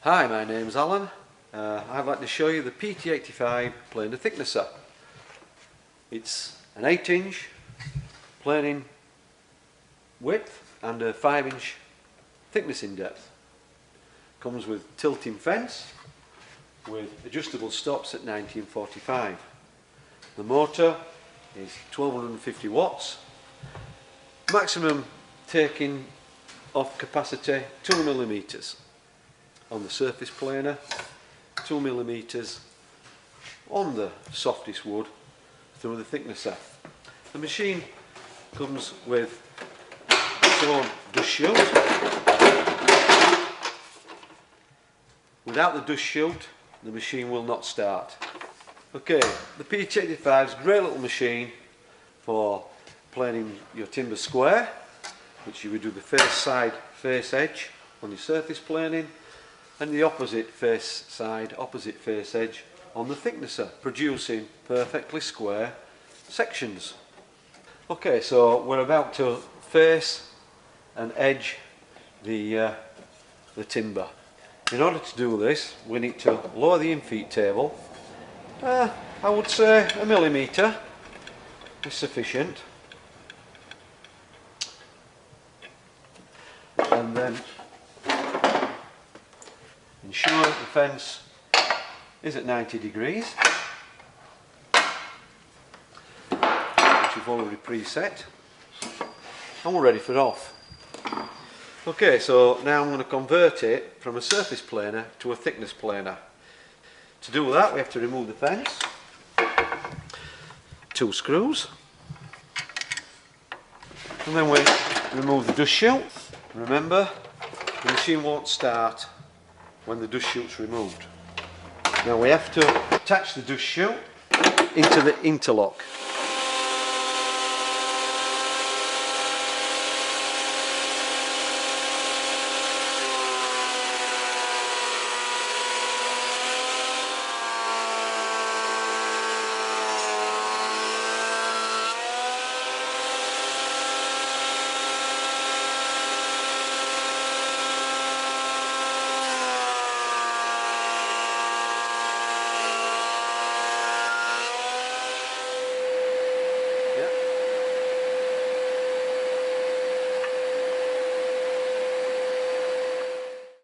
Hi, my name's Allan. I'd like to show you the PT85 planer thicknesser. It's an 8-inch planing width and a 5-inch thickness in depth. Comes with tilting fence with adjustable stops at 1945. The motor is 1250 watts. Maximum taking off capacity 2 millimeters on the surface planer, 2 millimeters on the softest wood through the thicknesser. The machine comes with its own dust shield. Without the dust shield, the machine will not start. Okay, the PT85 is a great little machine for planing your timber square, which you would do the face side, face edge on your surface planing, and the opposite face side, opposite face edge on the thicknesser, producing perfectly square sections. Okay, so we're about to face and edge the timber. In order to do this, we need to lower the infeed table. I would say a millimetre is sufficient. And then ensure that the fence is at 90 degrees, which we've already preset, and we're ready for off. Okay, so now I'm going to convert it from a surface planer to a thickness planer. To do that, we have to remove the fence, 2 screws, and then we remove the dust shield. Remember, the machine won't start when the dust shield's removed. Now we have to attach the dust shield into the interlock.